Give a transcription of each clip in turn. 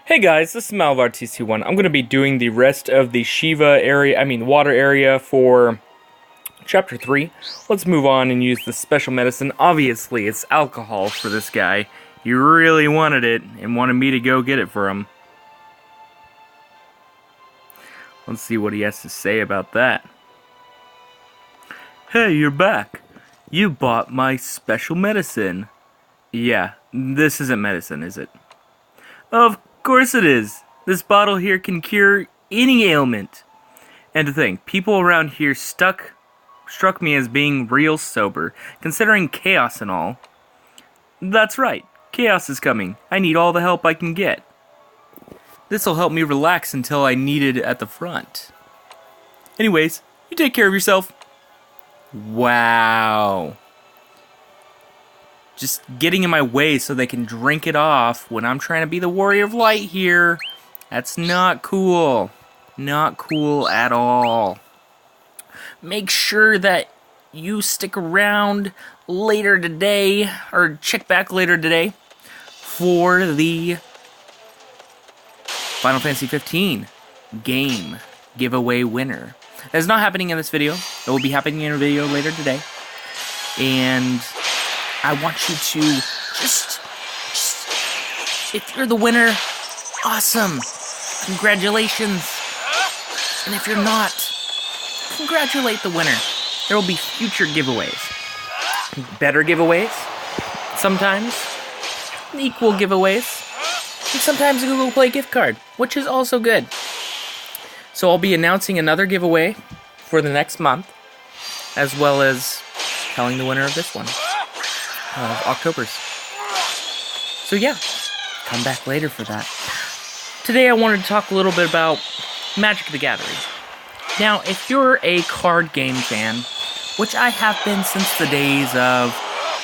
Hey guys, this is MalavarTCOne. I'm going to be doing the rest of the Shiva area, water area for Chapter 3. Let's move on and use the special medicine. Obviously, it's alcohol for this guy. He really wanted it and wanted me to go get it for him. Let's see what he has to say about that. Hey, you're back. You bought my special medicine. Yeah, this isn't medicine, is it? Of course it is. This bottle here can cure any ailment. And to think, people around here struck me as being real sober, considering chaos and all. That's right, chaos is coming. I need all the help I can get. This'll help me relax until I need it at the front. Anyways, you take care of yourself. Wow. Just getting in my way so they can drink it off when I'm trying to be the warrior of light here. That's not cool. Not cool at all. Make sure that you stick around later today, or check back later today, for the Final Fantasy 15 game giveaway winner. That is not happening in this video. It will be happening in a video later today. And I want you to just if you're the winner, awesome. Congratulations. And if you're not, congratulate the winner. There will be future giveaways. Better giveaways. Sometimes equal giveaways. And sometimes a Google Play gift card, which is also good. So I'll be announcing another giveaway for the next month, as well as telling the winner of this one. Of October's. So yeah, come back later for that. Today I wanted to talk a little bit about Magic the Gathering. Now, if you're a card game fan, which I have been since the days of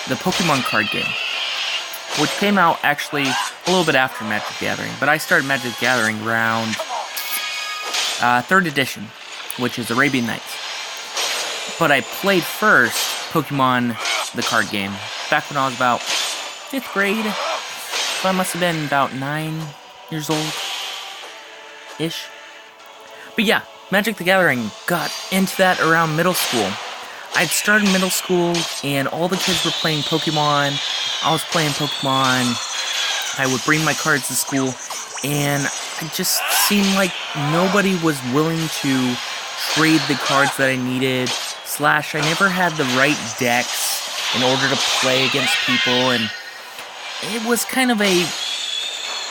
the Pokemon card game, which came out actually a little bit after Magic the Gathering, but I started Magic the Gathering around 3rd edition, which is Arabian Nights. But I played first Pokemon the card game back when I was about 5th grade, so I must have been about 9 years old-ish. But yeah, Magic the Gathering got into that around middle school. I'd started middle school, and all the kids were playing Pokemon. I was playing Pokemon. I would bring my cards to school, and it just seemed like nobody was willing to trade the cards that I needed, / I never had the right decks in order to play against people, and it was kind of a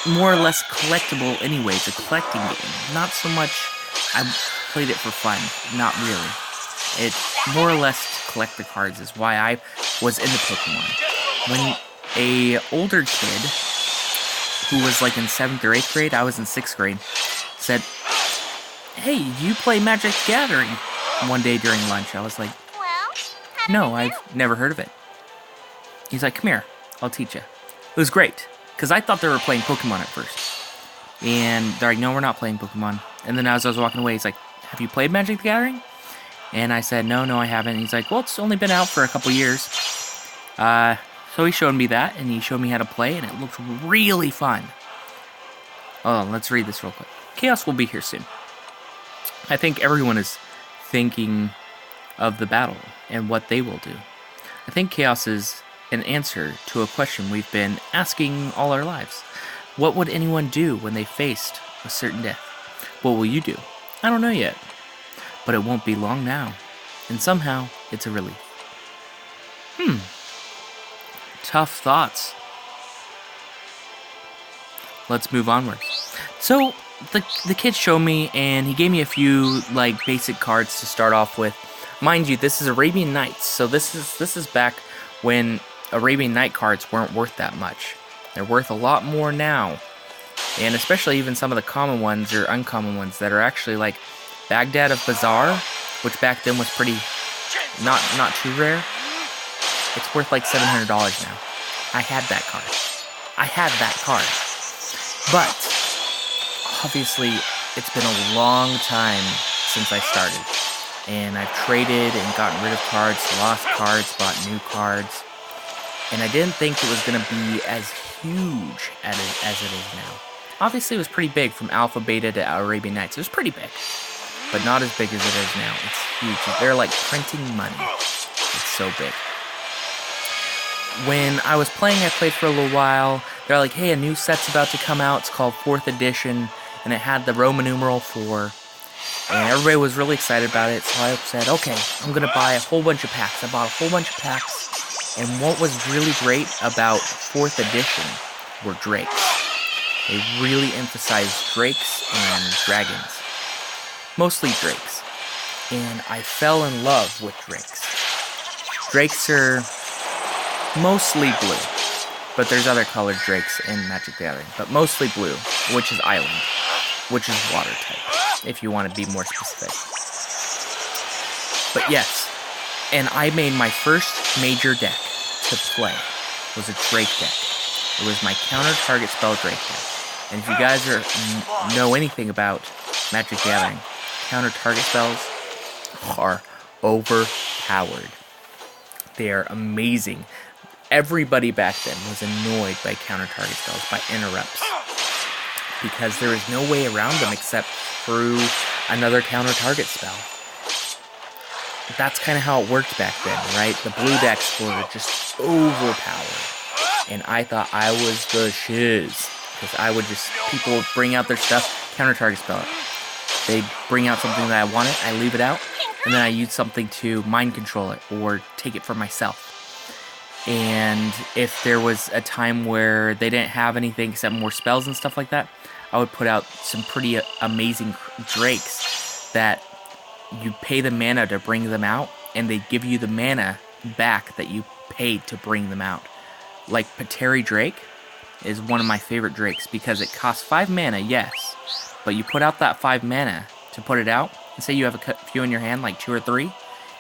more or less collectible anyways, a collecting game. Not so much I played it for fun, not really. It more or less to collect the cards is why I was into Pokemon. When a older kid, who was like in 7th or 8th grade, I was in 6th grade, said, "Hey, you play Magic the Gathering?" One day during lunch, I was like, "No, I've never heard of it." He's like, "Come here, I'll teach you." It was great, because I thought they were playing Pokemon at first. And they're like, "No, we're not playing Pokemon." And then as I was walking away, he's like, "Have you played Magic the Gathering?" And I said, No, I haven't. And he's like, "Well, it's only been out for a couple years." So he showed me that, and he showed me how to play, and it looked really fun. Oh, let's read this real quick. Chaos will be here soon. I think everyone is thinking of the battle and what they will do. I think chaos is an answer to a question we've been asking all our lives. What would anyone do when they faced a certain death? What will you do? I don't know yet, but it won't be long now, and somehow it's a relief. Tough thoughts. Let's move onward. So the kid showed me, and he gave me a few like basic cards to start off with. Mind you, this is Arabian Nights, so this is back when Arabian Night cards weren't worth that much. They're worth a lot more now, and especially even some of the common ones or uncommon ones that are actually like Baghdad of Bazaar, which back then was pretty not too rare. It's worth like $700 now. I had that card. But obviously, it's been a long time since I started. And I've traded and gotten rid of cards, lost cards, bought new cards. And I didn't think it was going to be as huge as it is now. obviously it was pretty big from Alpha, Beta to Arabian Nights. It was pretty big, but not as big as it is now. It's huge. They're like printing money. It's so big. When I was playing, I played for a little while. They're like, hey, a new set's about to come out. It's called 4th edition, and it had the Roman numeral 4. And everybody was really excited about it, so I said, okay, I'm going to buy a whole bunch of packs. I bought a whole bunch of packs, and what was really great about 4th edition were drakes. They really emphasized drakes and dragons. Mostly drakes. And I fell in love with drakes. Drakes are mostly blue, but there's other colored drakes in Magic the Gathering, but mostly blue, which is island, which is water type, if you want to be more specific. But yes, and I made my first major deck to play was a Drake deck. It was my counter target spell Drake deck. And if you guys know anything about Magic the Gathering, counter target spells are overpowered. They are amazing. Everybody back then was annoyed by counter target spells, by interrupts, because there is no way around them except through another counter target spell. That's kind of how it worked back then, right? The blue decks were just overpowered, and I thought I was the shiz, because I would just, people would bring out their stuff, counter target spell it. They'd bring out something that I wanted, I leave it out, and then I use something to mind control it, or take it for myself. And if there was a time where they didn't have anything except more spells and stuff like that, I would put out some pretty amazing drakes that you pay the mana to bring them out, and they give you the mana back that you paid to bring them out. Like Pateri Drake is one of my favorite drakes because it costs 5 mana, yes, but you put out that 5 mana to put it out, and say you have a few in your hand, like 2 or 3,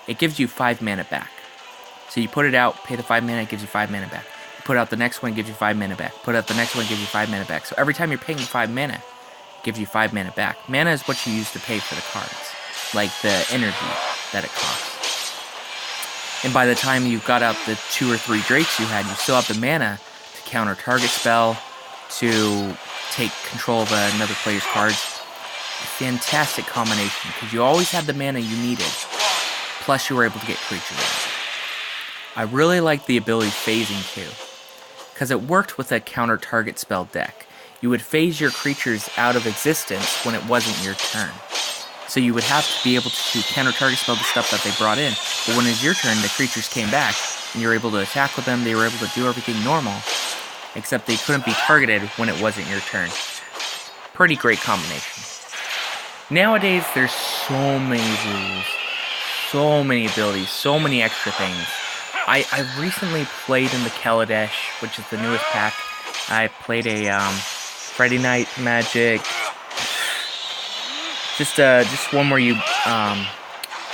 it gives you 5 mana back. So you put it out, pay the 5 mana, it gives you 5 mana back. You put out the next one, it gives you 5 mana back. Put out the next one, it gives you 5 mana back. So every time you're paying 5 mana, it gives you 5 mana back. Mana is what you use to pay for the cards, like the energy that it costs. And by the time you got out the 2 or 3 drakes you had, you still have the mana to counter target spell, to take control of another player's cards. Fantastic combination, because you always had the mana you needed, plus you were able to get creatures out. I really like the ability phasing too, because it worked with a counter target spell deck. You would phase your creatures out of existence when it wasn't your turn. So you would have to be able to counter target spell the stuff that they brought in, but when it's your turn, the creatures came back, and you were able to attack with them, they were able to do everything normal, except they couldn't be targeted when it wasn't your turn. Pretty great combination. Nowadays, there's so many rules, so many abilities, so many extra things. I recently played in the Kaladesh, which is the newest pack. I played a Friday Night Magic, just one where you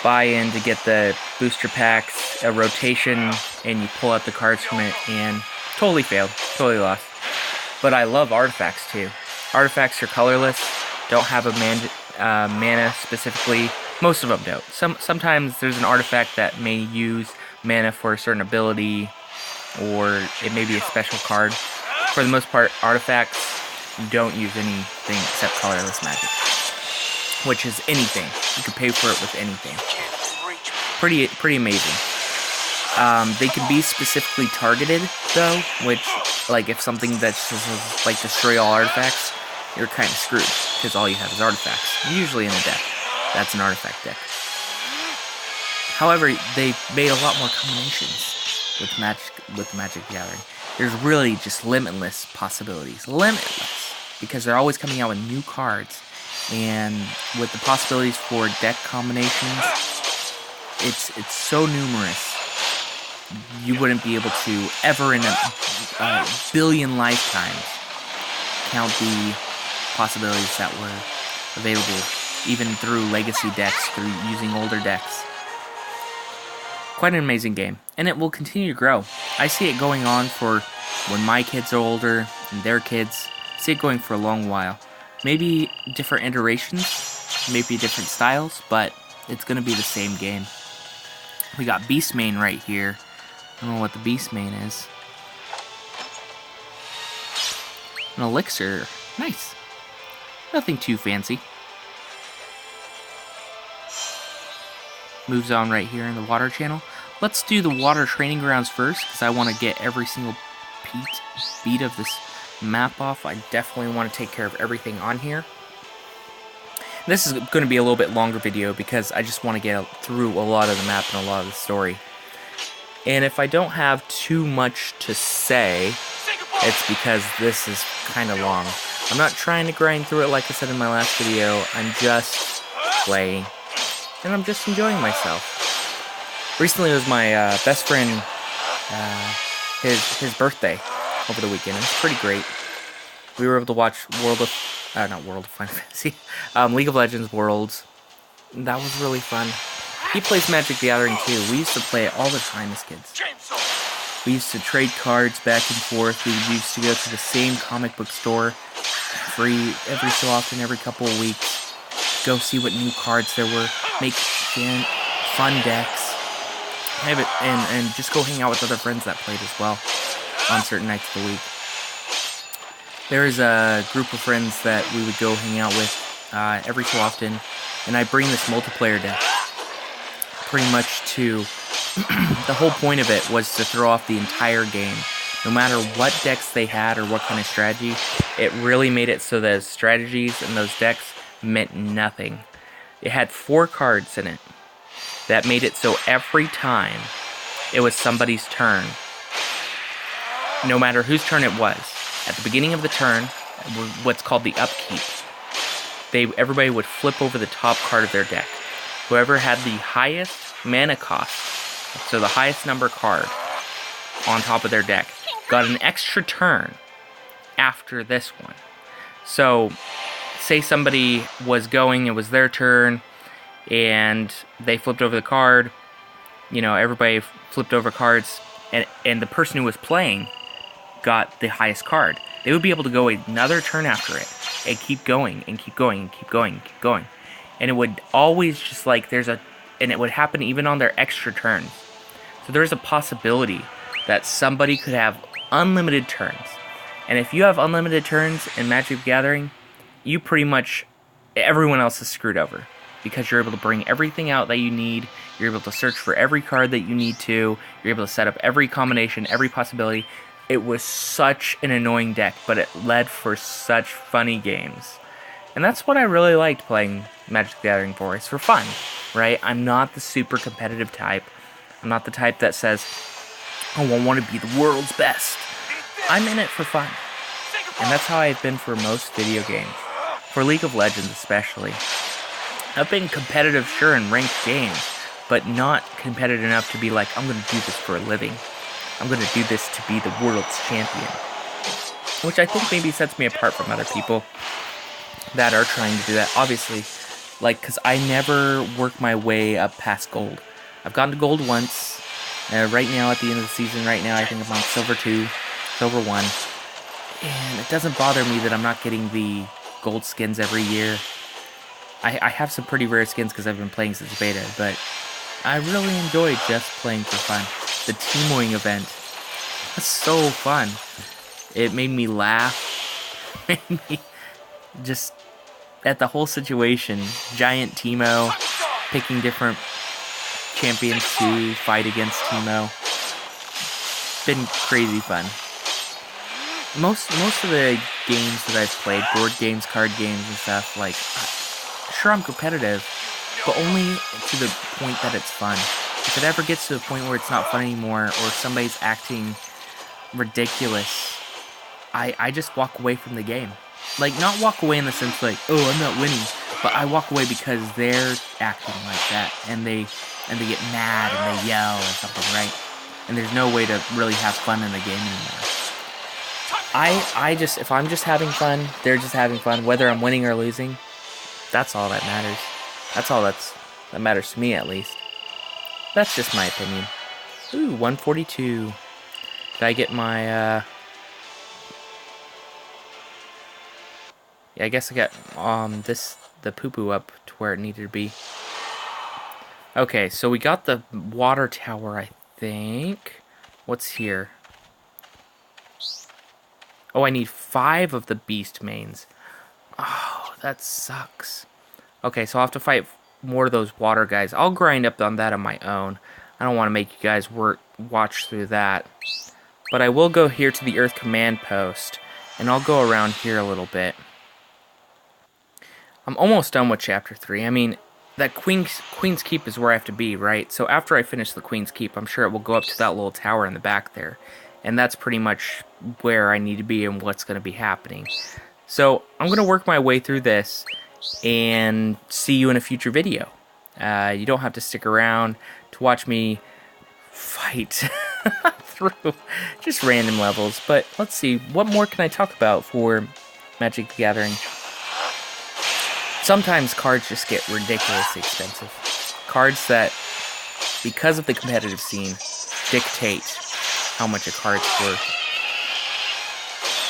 buy in to get the booster packs, a rotation, and you pull out the cards from it, and totally failed, totally lost. But I love artifacts too. Artifacts are colorless, don't have a mana specifically. Most of them don't. Sometimes there's an artifact that may use mana for a certain ability, or it may be a special card. For the most part, artifacts don't use anything except colorless magic, which is anything. You can pay for it with anything. Pretty amazing. They can be specifically targeted though, which, like, if something that's just like destroy all artifacts, you're kind of screwed because all you have is artifacts. Usually in a deck, that's an artifact deck. However, they made a lot more combinations with Magic the Gathering. There's really just limitless possibilities. Limitless. Because they're always coming out with new cards. And with the possibilities for deck combinations, it's so numerous. You wouldn't be able to ever in a billion lifetimes count the possibilities that were available, even through legacy decks, through using older decks. Quite an amazing game, and it will continue to grow. I see it going on for when my kids are older and their kids. I see it going for a long while. Maybe different iterations, maybe different styles, but it's going to be the same game. We got Beastmane right here. I don't know what the Beastmane is. An elixir. Nice. Nothing too fancy. Moves on right here in the water channel. Let's do the water training grounds first, because I want to get every single beat of this map off. I definitely want to take care of everything on here. This is going to be a little bit longer video, because I just want to get through a lot of the map and a lot of the story. And if I don't have too much to say, it's because this is kind of long. I'm not trying to grind through it like I said in my last video. I'm just playing. And I'm just enjoying myself. Recently it was my best friend, his birthday over the weekend. It was pretty great. We were able to watch League of Legends Worlds. That was really fun. He plays Magic the Gathering too. We used to play it all the time as kids. We used to trade cards back and forth. We used to go to the same comic book store every so often, every couple of weeks. Go see what new cards there were. Make fun decks. And just go hang out with other friends that played as well on certain nights of the week. There is a group of friends that we would go hang out with every so often. And I bring this multiplayer deck. Pretty much to the whole point of it was to throw off the entire game. No matter what decks they had or what kind of strategy, it really made it so those strategies and those decks meant nothing. It had 4 cards in it that made it so every time it was somebody's turn, no matter whose turn it was, at the beginning of the turn, what's called the upkeep, everybody would flip over the top card of their deck. Whoever had the highest mana cost, so the highest number card on top of their deck, got an extra turn after this one. So, say somebody was going, it was their turn, and they flipped over the card, you know, everybody flipped over cards, and the person who was playing got the highest card. They would be able to go another turn after it, and keep going, and keep going, and keep going, and keep going. And it would always just like, and it would happen even on their extra turns. So there's a possibility that somebody could have unlimited turns. And if you have unlimited turns in Magic the Gathering, you pretty much, everyone else is screwed over. Because you're able to bring everything out that you need, you're able to search for every card that you need to, you're able to set up every combination, every possibility. It was such an annoying deck, but it led for such funny games. And that's what I really liked playing Magic the Gathering for. It's for fun, right? I'm not the super competitive type. I'm not the type that says, oh, I want to be the world's best. I'm in it for fun. And that's how I've been for most video games. For League of Legends especially. I've been competitive, sure, in ranked games, but not competitive enough to be like, I'm going to do this for a living. I'm going to do this to be the world's champion. Which I think maybe sets me apart from other people that are trying to do that. Obviously, like, because I never work my way up past gold. I've gotten to gold once. Right now, at the end of the season, right now, I think I'm on silver 2, silver 1. And it doesn't bother me that I'm not getting the gold skins every year. I have some pretty rare skins because I've been playing since beta, but I really enjoy just playing for fun. The Teamoing event was so fun. It made me laugh. Made me just at the whole situation. Giant Teemo, picking different champions to fight against Teemo. Been crazy fun. Most of the games that I've played, board games, card games and stuff, like, sure I'm competitive, but only to the point that it's fun. If it ever gets to the point where it's not fun anymore, or somebody's acting ridiculous, I just walk away from the game. Like, not walk away in the sense like, oh, I'm not winning, but I walk away because they're acting like that, and they get mad and they yell or something, right? And there's no way to really have fun in the game anymore. If I'm just having fun, they're just having fun, whether I'm winning or losing, that's all that matters. That's all that matters to me, at least. That's just my opinion. Ooh, 142. Did I get my, yeah, I guess I got, the poo-poo up to where it needed to be. Okay, so we got the water tower, I think. What's here? Oh, I need 5 of the beast mains. Oh, that sucks. Okay, so I'll have to fight more of those water guys. I'll grind up on that on my own. I don't want to make you guys watch through that. But I will go here to the Earth Command Post, and I'll go around here a little bit. I'm almost done with Chapter 3. I mean, that Queen's Keep is where I have to be, right? So after I finish the Queen's Keep, I'm sure it will go up to that little tower in the back there. And that's pretty much where I need to be and what's going to be happening. So I'm going to work my way through this and see you in a future video. You don't have to stick around to watch me fight through just random levels. But let's see, what more can I talk about for Magic the Gathering? Sometimes cards just get ridiculously expensive. Cards that, because of the competitive scene, dictate how much a card's worth.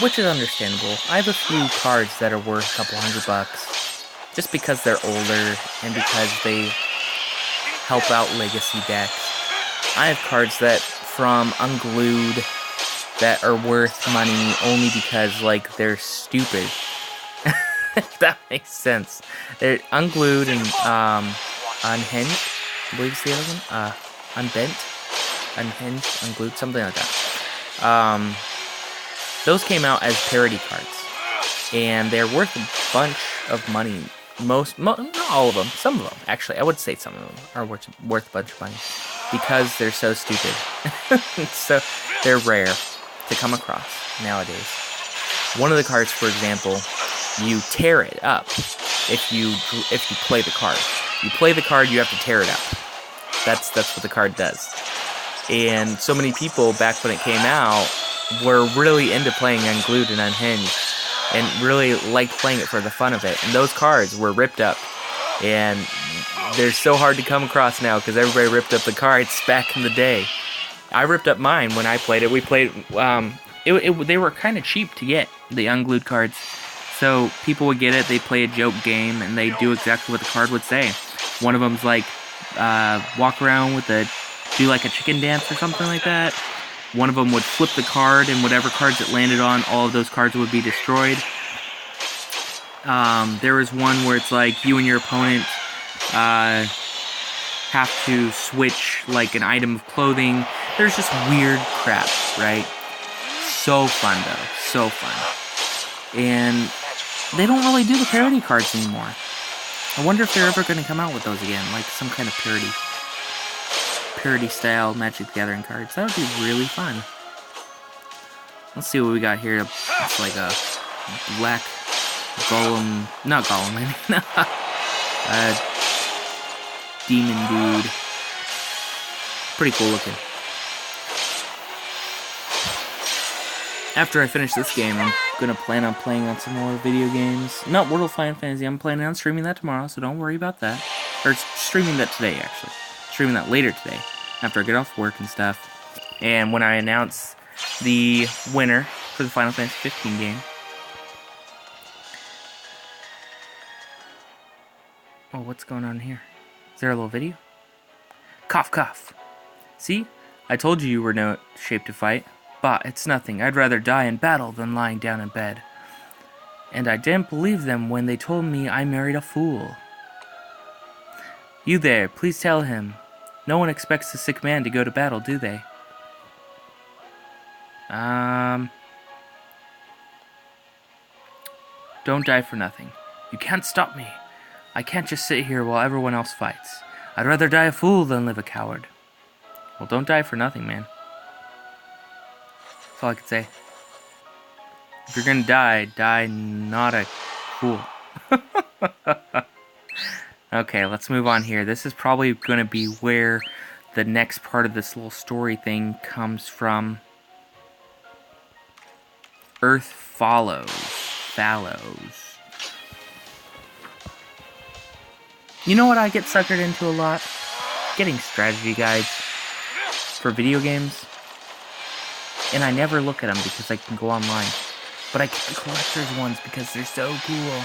Which is understandable. I have a few cards that are worth a couple $100 just because they're older and because they help out legacy decks. I have cards that from Unglued that are worth money only because, like, they're stupid. If that makes sense. They're Unglued and Unhinged, I believe it's the other one. Unbent, Unhinged, Unglued, something like that. Those came out as parody cards, and they're worth a bunch of money. Not all of them, some of them actually. I would say some of them are worth a bunch of money because they're so stupid. So they're rare to come across nowadays. One of the cards, for example, you tear it up if you play the card. You play the card, you have to tear it up. That's what the card does. And so many people back when it came out were really into playing Unglued and Unhinged and really liked playing it for the fun of it. And those cards were ripped up. And they're so hard to come across now because everybody ripped up the cards back in the day. I ripped up mine when I played it. We played, they were kind of cheap to get, the Unglued cards. So people would get it, they play a joke game, and they do exactly what the card would say. One of them's like, walk around with do like a chicken dance or something like that. One of them would flip the card, and whatever cards it landed on, all of those cards would be destroyed. There was one where it's like, you and your opponent have to switch like an item of clothing. There's just weird crap, right? So fun though, so fun. And they don't really do the parody cards anymore. I wonder if they're ever going to come out with those again, like some kind of parody style Magic the Gathering cards. That would be really fun. Let's see what we got here. It's like a black golem, not golem, I mean, demon dude. Pretty cool looking. After I finish this game, I'm gonna plan on playing on some more video games. Not World of Final Fantasy, I'm planning on streaming that tomorrow, so don't worry about that. Or streaming that today, actually. Streaming that later today, after I get off work and stuff. And when I announce the winner for the Final Fantasy 15 game. Oh, what's going on here? Is there a little video? Cough, cough. See? I told you were no shape to fight. But it's nothing. I'd rather die in battle than lying down in bed. And I didn't believe them when they told me I married a fool. You there, please tell him. No one expects a sick man to go to battle, do they? Don't die for nothing. You can't stop me. I can't just sit here while everyone else fights. I'd rather die a fool than live a coward. Well, don't die for nothing, man. That's all I can say. If you're gonna die, die not a fool. Okay, let's move on here. This is probably gonna be where the next part of this little story thing comes from. Earth follows. You know what I get suckered into a lot? Getting strategy guides for video games. And I never look at them because I can go online. But I get the collector's ones because they're so cool.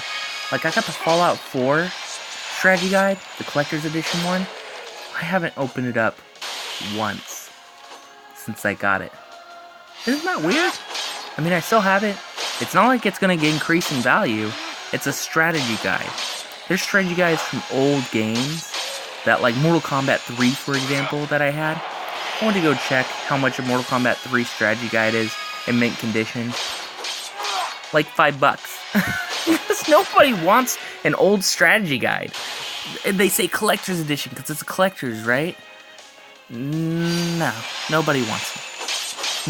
Like, I got the Fallout 4 strategy guide, the collector's edition one. I haven't opened it up once since I got it. Isn't that weird? I mean, I still have it. It's not like it's going to increase in value. It's a strategy guide. There's strategy guides from old games that, like Mortal Kombat 3, for example, that I had. I want to go check how much a Mortal Kombat 3 strategy guide is in mint condition. Like $5. Because nobody wants an old strategy guide. They say collector's edition because it's a collector's, right? No, nobody wants them.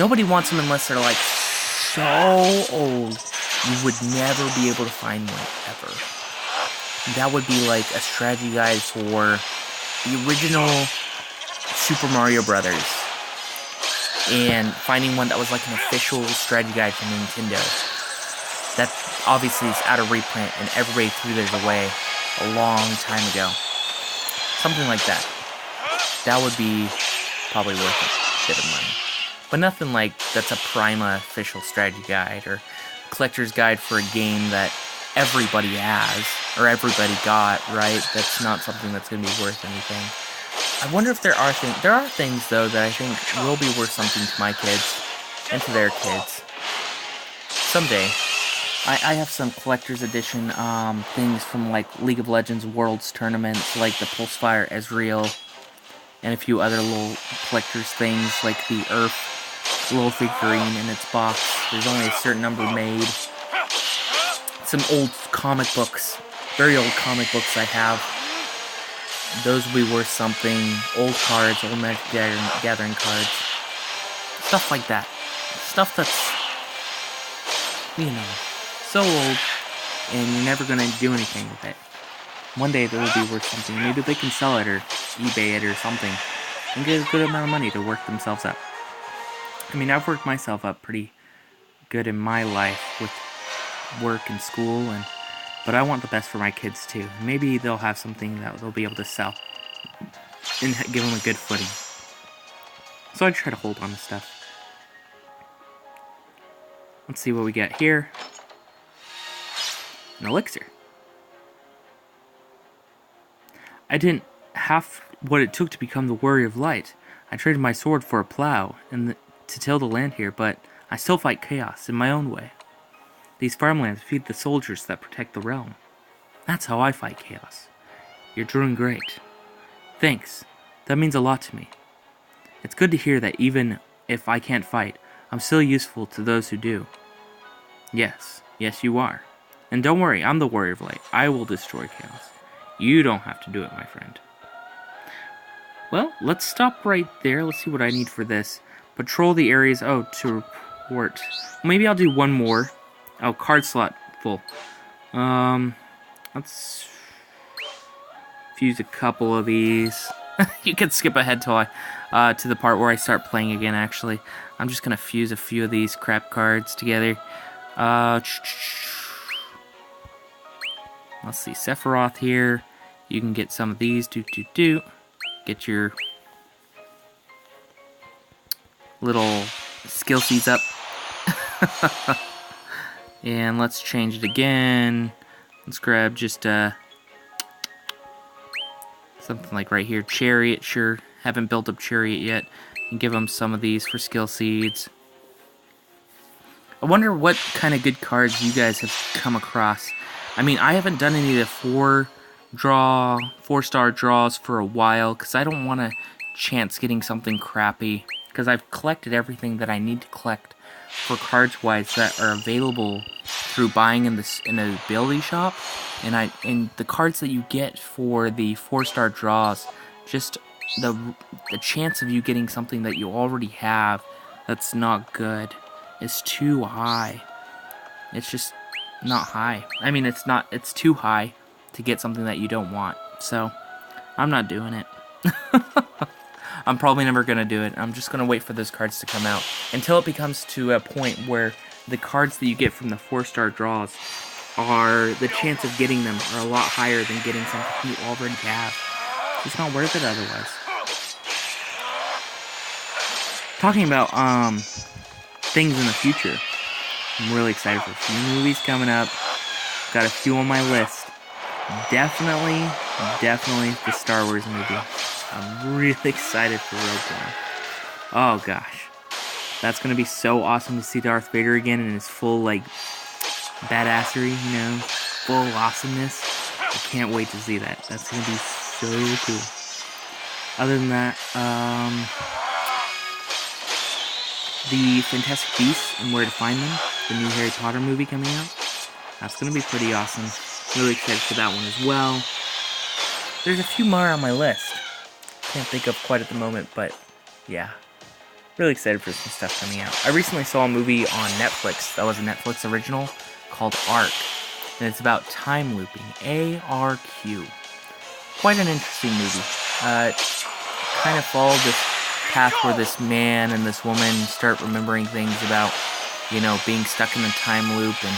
Nobody wants them unless they're like so old you would never be able to find one ever. That would be like a strategy guide for the original Super Mario Brothers, and finding one that was like an official strategy guide from Nintendo. That obviously is out of reprint and everybody threw theirs away a long time ago. Something like that. That would be probably worth a bit of money. But nothing like that's a Prima official strategy guide or collector's guide for a game that everybody has or everybody got, right? That's not something that's going to be worth anything. I wonder if there are things though that I think will be worth something to my kids and to their kids someday. I have some collector's edition things from like League of Legends Worlds tournaments, like the Pulsefire Ezreal, and a few other little collector's things like the Earth little figurine in its box. There's only a certain number made. Some old comic books, very old comic books I have. Those will be worth something. Old cards, old Magic Gathering cards. Stuff like that. Stuff that's, you know, so old, and you're never going to do anything with it. One day it will be worth something. Maybe they can sell it or eBay it or something and get a good amount of money to work themselves up. I mean, I've worked myself up pretty good in my life with work and school, but I want the best for my kids too. Maybe they'll have something that they'll be able to sell and give them a good footing. So I try to hold on to stuff. Let's see what we get here. An elixir. I didn't have what it took to become the Warrior of Light. I traded my sword for a plow and to till the land here, but I still fight chaos in my own way. These farmlands feed the soldiers that protect the realm. That's how I fight chaos. You're doing great. Thanks. That means a lot to me. It's good to hear that even if I can't fight, I'm still useful to those who do. Yes, you are. And don't worry, I'm the Warrior of Light. I will destroy chaos. You don't have to do it, my friend. Well, let's stop right there. Let's see what I need for this. Patrol the areas. Oh, to report. Maybe I'll do one more. Oh, card slot full. Let's fuse a couple of these. You can skip ahead till to the part where I start playing again, actually. I'm just gonna fuse a few of these crap cards together. Let's see, Sephiroth here. You can get some of these. Get your little skill seeds up. And let's change it again. Let's grab just something like right here. Chariot, sure. Haven't built up Chariot yet. And give them some of these for skill seeds. I wonder what kind of good cards you guys have come across. I mean, I haven't done any of the 4-star draws for a while, because I don't want to chance getting something crappy, because I've collected everything that I need to collect for cards-wise that are available through buying in the ability shop, and the cards that you get for the 4-star draws, just the chance of you getting something that you already have that's not good is too high. It's just not high. I mean, it's too high to get something that you don't want. So, I'm not doing it. I'm probably never going to do it. I'm just going to wait for those cards to come out until it becomes to a point where the cards that you get from the 4-star draws the chance of getting them are a lot higher than getting something you already have. It's not worth it otherwise. Talking about things in the future, I'm really excited for a few movies coming up. Got a few on my list. Definitely the Star Wars movie. I'm really excited for Rogue One. Oh gosh. That's gonna be so awesome to see Darth Vader again in his full, like, badassery, you know, full awesomeness. I can't wait to see that. That's gonna be so cool. Other than that, the Fantastic Beasts and Where to Find Them, the new Harry Potter movie coming out, that's gonna be pretty awesome. Really excited for that one as well. There's a few more on my list. Can't think of quite at the moment, but yeah. Really excited for some stuff coming out. I recently saw a movie on Netflix that was a Netflix original called Arc, and it's about time looping. ARQ. Quite an interesting movie. It kind of followed this path where this man and this woman start remembering things about, you know, being stuck in a time loop, and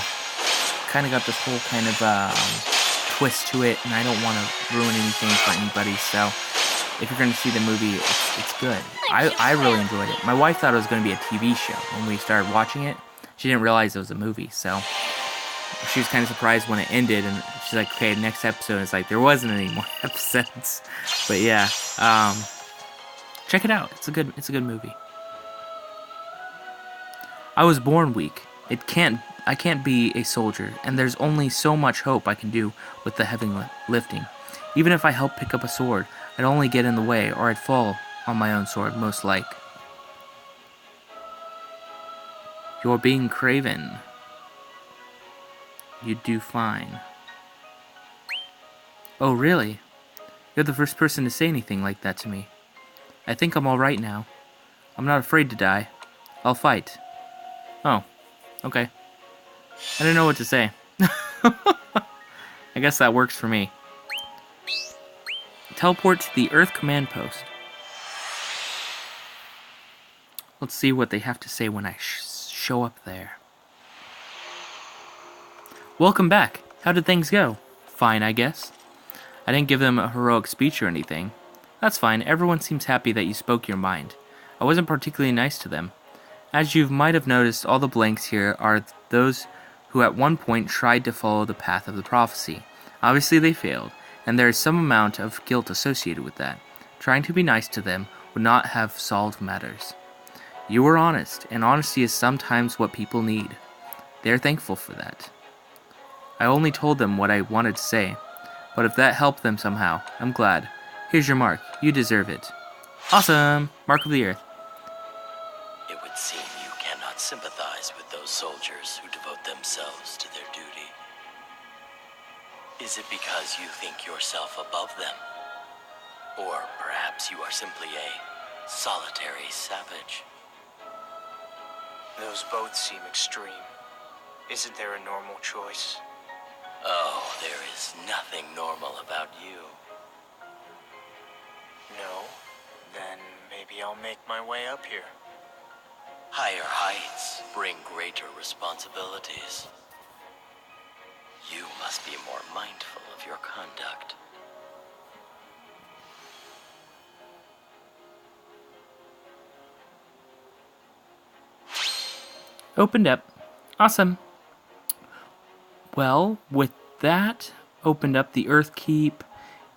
kind of got this whole kind of twist to it, and I don't want to ruin anything for anybody, so if you're going to see the movie, it's good. I really enjoyed it. My wife thought it was going to be a TV show when we started watching it. She didn't realize it was a movie, so she was kind of surprised when it ended, and she's like, okay, next episode. It's like, there wasn't any more episodes. But yeah, check it out. It's a good movie. I was born weak. I can't be a soldier, and there's only so much hope I can do with the heavy lifting. Even if I help pick up a sword, I'd only get in the way, or I'd fall on my own sword, most like. You're being craven. You'd do fine. Oh, really? You're the first person to say anything like that to me. I think I'm alright now. I'm not afraid to die. I'll fight. Oh, okay. I didn't know what to say. I guess that works for me. Teleport to the Earth Command Post. Let's see what they have to say when I show up there. Welcome back. How did things go? Fine, I guess. I didn't give them a heroic speech or anything. That's fine. Everyone seems happy that you spoke your mind. I wasn't particularly nice to them. As you might have noticed, all the blanks here are those who at one point tried to follow the path of the prophecy. Obviously they failed, and there is some amount of guilt associated with that. Trying to be nice to them would not have solved matters. You were honest, and honesty is sometimes what people need. They are thankful for that. I only told them what I wanted to say, but if that helped them somehow, I'm glad. Here's your mark. You deserve it. Awesome! Mark of the Earth. It would seem you cannot sympathize with those soldiers who devote themselves to their duty. Is it because you think yourself above them? Or perhaps you are simply a solitary savage? Those both seem extreme. Isn't there a normal choice? Oh, there is nothing normal about you. No? Then maybe I'll make my way up here. Higher heights bring greater responsibilities. You must be more mindful of your conduct. Opened up. Awesome. Well, with that, opened up the Earth Keep,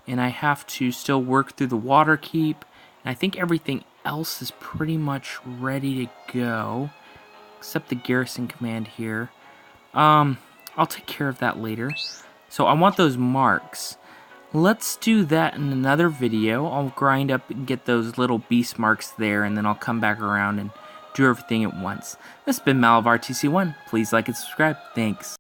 and I have to still work through the Water Keep, and I think everything else is pretty much ready to go, except the Garrison Command here. I'll take care of that later. So I want those marks. Let's do that in another video. I'll grind up and get those little beast marks there, and then I'll come back around and do everything at once. This has been MalavarTCOne. Please like and subscribe. Thanks.